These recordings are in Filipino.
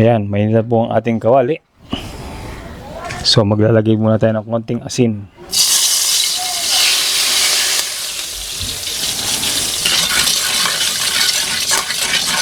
Ayan, mainit na po ang ating kawali. So maglalagay muna tayo ng konting asin.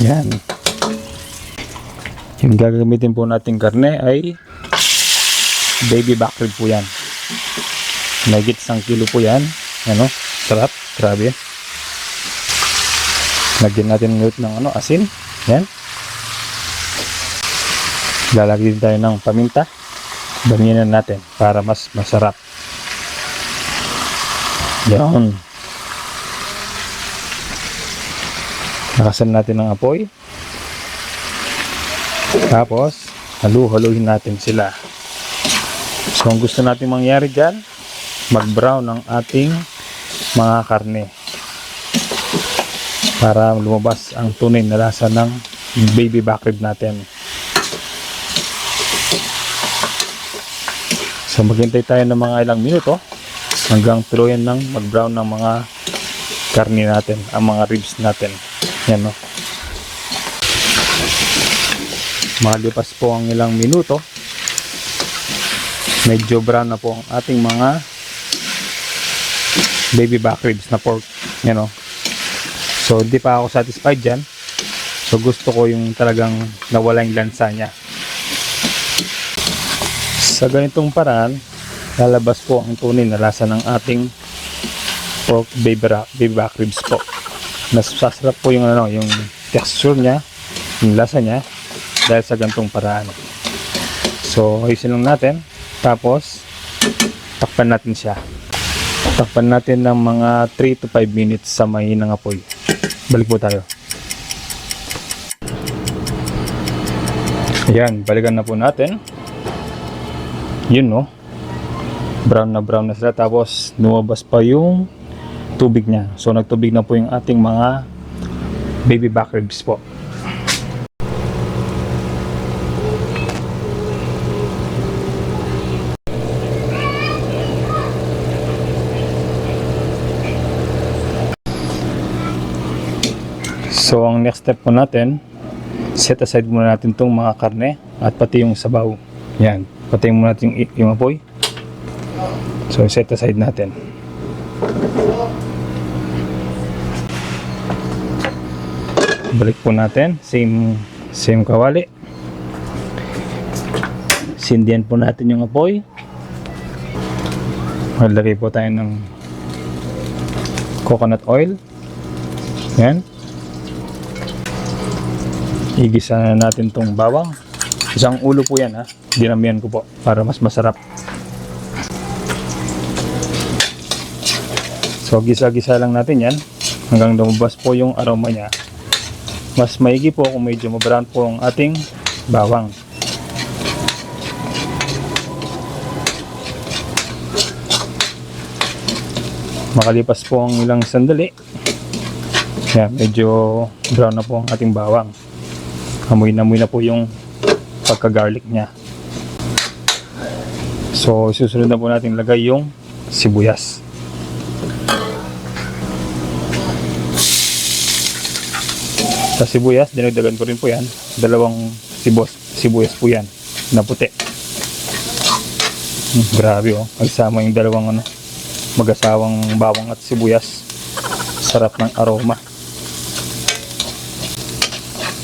Yan. Yung gagamitin po nating karne ay baby back rib po yan. Mahigit 1 kilo po yan. Ano? Sarap. Grabe. Lagyan natin ulit ng asin. Yan. Lalagyan tayo ng paminta. Damihan natin para mas masarap. Yan. Nakasan natin ng apoy. Tapos, halu-haluin natin sila. So, ang gusto natin mangyari dyan, mag-brown ang ating mga karne. Para lumabas ang tunay na lasa ng baby back rib natin. So, maghintay tayo ng mga ilang minuto hanggang tuluyan ng mag-brown ng mga karne natin, ang mga ribs natin. Yan, no? Malipas po ang ilang minuto, medyo brown na po ang ating mga baby back ribs na pork. Yan, no? So, hindi pa ako satisfied dyan. So, gusto ko yung talagang nawala yung lansa niya. Sa ganitong paraan, lalabas po ang tunay na lasa ng ating pork baby back ribs po. Nasasarap po yung yung texture niya, yung lasa niya dahil sa ganitong paraan. So, ayusin lang natin. Tapos, takpan natin siya. Takpan natin ng mga 3 to 5 minutes sa mahinang apoy. Balik po tayo. Ayan, balikan na po natin. Yun, no? Brown na sila. Tapos, lumabas pa yung tubig niya. So, nagtubig na po yung ating mga baby back ribs po. So, ang next step po natin, set aside muna natin itong mga karne at pati yung sabaw. Yan. Patayin muna natin yung apoy. So, set aside natin. Balik po natin. Same kawali. Sindihan po natin yung apoy. Maglagay po tayo ng coconut oil. Yan. Igisa na natin tong bawang. Isang ulo po yan, ha. Dinamihan ko po para mas masarap. So, gisa-gisa lang natin yan hanggang lumabas po yung aroma niya. Mas maigi po kung medyo ma-brown po ang ating bawang. Makalipas po ang ilang sandali, yan, medyo brown na po ang ating bawang. Amoy na po yung pagka-garlic niya. So, susunod na po natin lagay yung sibuyas. Sa sibuyas, dinagdagan ko rin po yan. 2 sibuyas po yan na puti. Grabe, oh. Nagsama yung 2 mag-asawang bawang at sibuyas. Sarap ng aroma.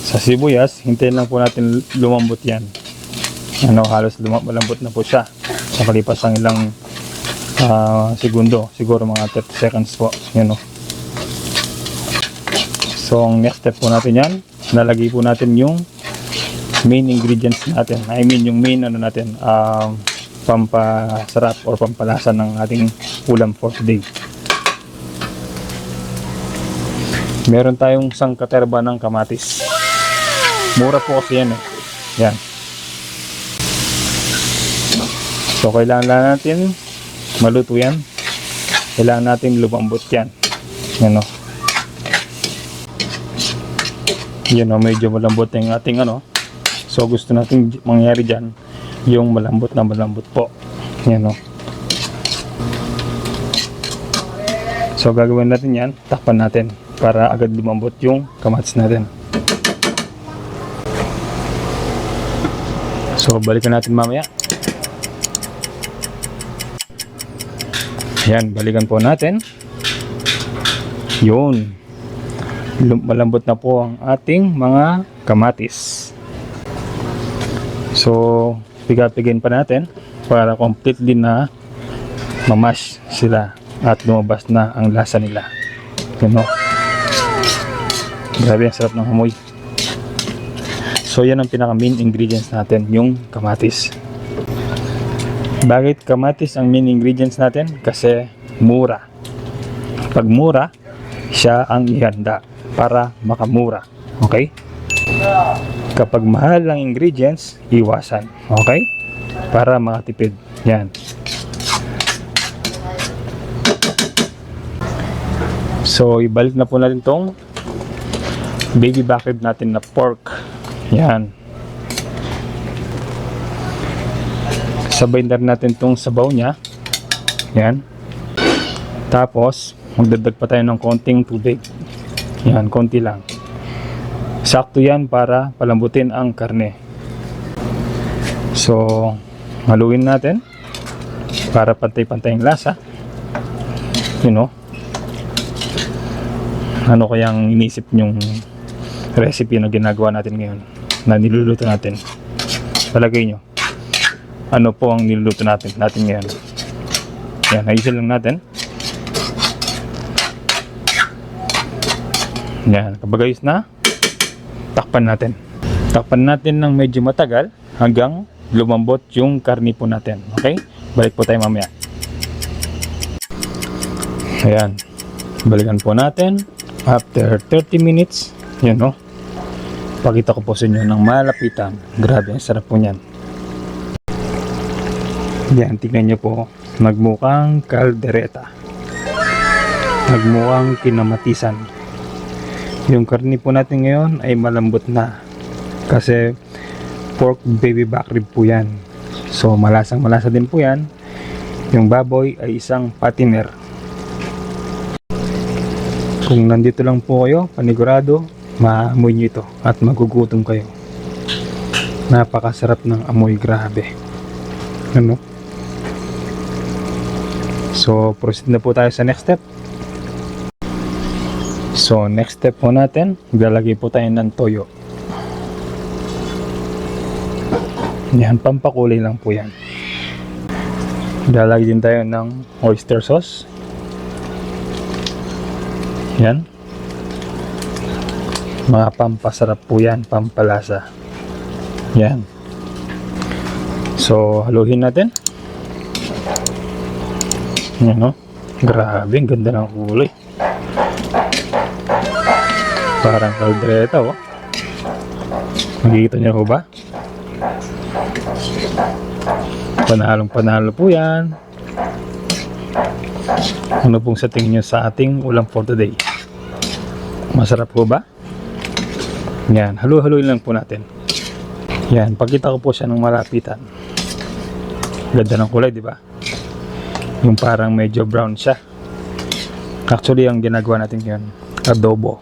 Sa sibuyas, hintayin lang po natin lumambot yan. Halos malambot na po siya. Sa kalipas ng ilang segundo, siguro mga 30 seconds po. Yan, oh. So, ang next step po natin yan, nalagay po natin yung main ingredients natin. I mean, yung main natin, pampasarap or pampalasa ng ating ulam for today. Meron tayong sangkaterba ng kamatis. Mura po kasi yan, eh. Yan. So, kailangan natin maluto yan. Kailangan natin lumambot yan. Yan, o. Yan, o. Medyo malambot yung ating So, gusto natin mangyari dyan yung malambot na malambot po. Yan, o. So, gagawin natin yan. Takpan natin para agad lumambot yung kamatis natin. So balikan natin mamaya. Ayan, balikan po natin. Yun, malambot na po ang ating mga kamatis. So piga-pigin pa natin para completely na mamash sila at lumabas na ang lasa nila. Yun, no? Grabe, ang sarap ng amoy. So yan ang pinaka main ingredients natin, yung kamatis. Bakit kamatis ang main ingredients natin? Kasi mura. Pag mura, siya ang ihanda para makamura. Okay? Kapag mahal ang ingredients, iwasan. Okay? Para makatipid. Yan. So ibalik na po natin tong baby back rib natin na pork. Yan. Sabay na natin tong sabaw niya. Yan. Tapos magdagdag pa tayo ng konting tubig. Yan, konti lang. Sakto yan para palambutin ang karne. So haluin natin para pantay-pantay ang lasa. You know, ano kayang inisip yung recipe na ginagawa natin ngayon, na niluluto natin? Palagay nyo, ano po ang niluluto natin ngayon? Yan, ayusin lang natin. Yan, kapag ayos na, takpan natin. Takpan natin ng medyo matagal hanggang lumambot yung karni po natin. Okay? Balik po tayo mamaya. Ayan, balikan po natin after 30 minutes. Yan, no? Pakita ko po sa inyo ng malapitan. Grabe, ang sarap po niyan. Yan, tignan nyo po. Nagmukhang kaldereta. Nagmukhang kinamatisan. Yung karni po natin ngayon ay malambot na. Kasi pork baby back rib po yan. So malasang malasa din po yan. Yung baboy ay isang patiner. Kung nandito lang po kayo, panigurado, maamoy nyo ito at magugutom kayo. Napakasarap ng amoy, grabe. Ano? So proceed na po tayo sa next step. So next step po natin, maglalagay po tayo ng toyo. Yan, pampakulay lang po yan. Maglalagay din tayo ng oyster sauce. Yan. Mga pampasarap po yan, pampalasa. Yan. So haluhin natin. Yan, no? Grabe, ang ganda ng kulay. Parang kaldereta, oh. Makikita niyo po ba? Panalong panalo po yan. Ano pong sa tingin nyo sa ating ulam for today? Masarap po ba? Yan, halu-haluin lang po natin. Yan, pakita ko po siya ng malapitan. Ganda ng kulay, di ba? Yung parang medyo brown siya. Actually, ang ginagawa natin ngayon, adobo.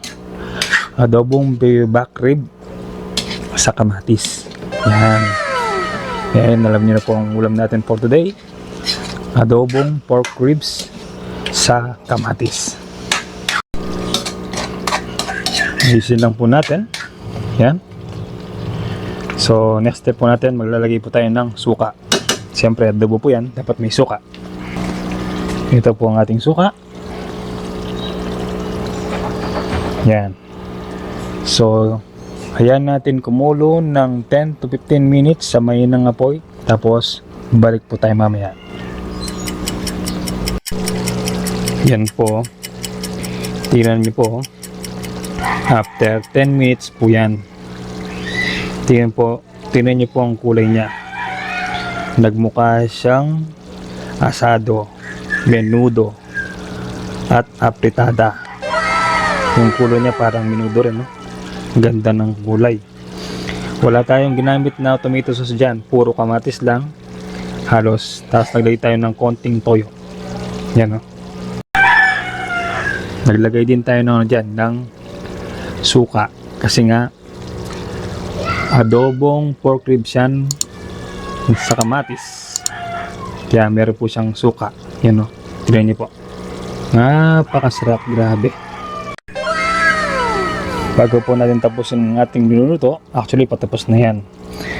Adobong baby back rib sa kamatis. Yan. Yan, alam niyo na po ang ulam natin for today. Adobong pork ribs sa kamatis. Ayusin lang po natin. Yan. So next step po natin, maglalagay po tayo ng suka. Siyempre adobo po yan, dapat may suka. Ito po ang ating suka. Yan. So hayaan natin kumulo ng 10 to 15 minutes sa mainang apoy. Tapos balik po tayo mamaya. Yan po. Tingnan niyo po. After 10 minutes po yan. Tingnan niyo po ang kulay niya. Nagmukha siyang asado, menudo, at apritada. Yung kulay niya parang menudo rin, no? Ganda ng kulay. Wala tayong ginamit na tomato sauce dyan. Puro kamatis lang. Halos. Tapos naglagay tayo ng konting toyo. Yan, no? Naglagay din tayo ng suka. Kasi nga, adobong pork ribs yan. sa kamatis. Kaya meron po siyang suka. Yan o. Tignan niyo po. Napakasarap. Grabe. Bago po natin tapusin ang ating binuluto, actually patapos na yan.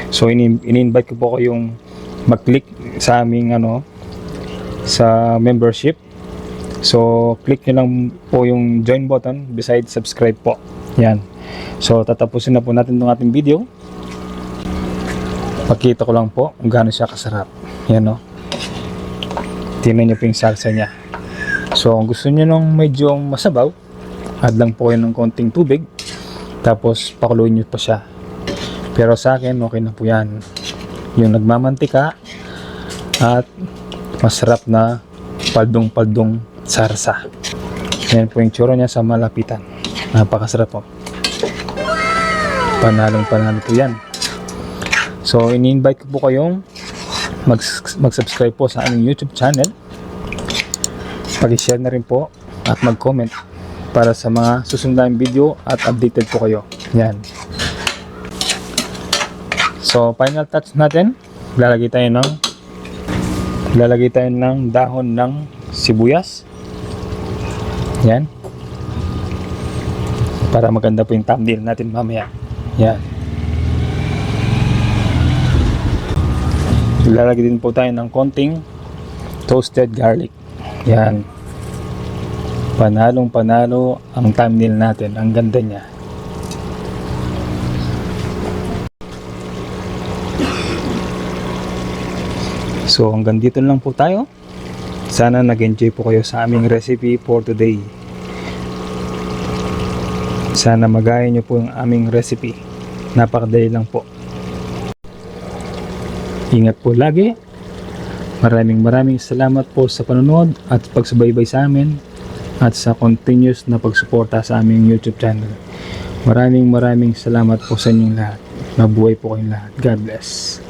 So ini-invite ko po kayong mag-click sa aming sa membership. So click nyo lang po yung join button beside subscribe po. Yan. So tatapusin na po natin itong ating video. Pakita ko lang po kung gaano siya kasarap. Yan o. Tingnan nyo po yung salsa niya. So kung gusto nyo nung medyo masabaw, add lang po kayo ng konting tubig. Tapos pakuluin nyo pa siya. Pero sa akin okay na po yan. Yung nagmamantika at masarap na paldong-paldong sarsa. Yan po yung tsura niya sa malapitan. Napakasarap po. Panalong-panalo po yan. So ini-invite ko po kayong mag-subscribe po sa aming YouTube channel. Pag-share na rin po at mag-comment para sa mga susunod na video at updated po kayo. Yan. So final touch natin, lalagay tayo ng dahon ng sibuyas. Yan. Para maganda po yung thumbnail natin mamaya. Yan. Lalagay din po tayo ng konting toasted garlic. Yan. Panalong panalo ang thumbnail natin. Ang ganda niya. So hanggang dito lang po tayo. Sana nag-enjoy po kayo sa aming recipe for today. Sana magaya nyo po yung aming recipe. Napakadali lang po. Ingat po lagi. Maraming salamat po sa panonood at pagsubaybay sa amin at sa continuous na pagsuporta sa aming YouTube channel. Maraming salamat po sa inyong lahat. Mabuhay po kayong lahat. God bless.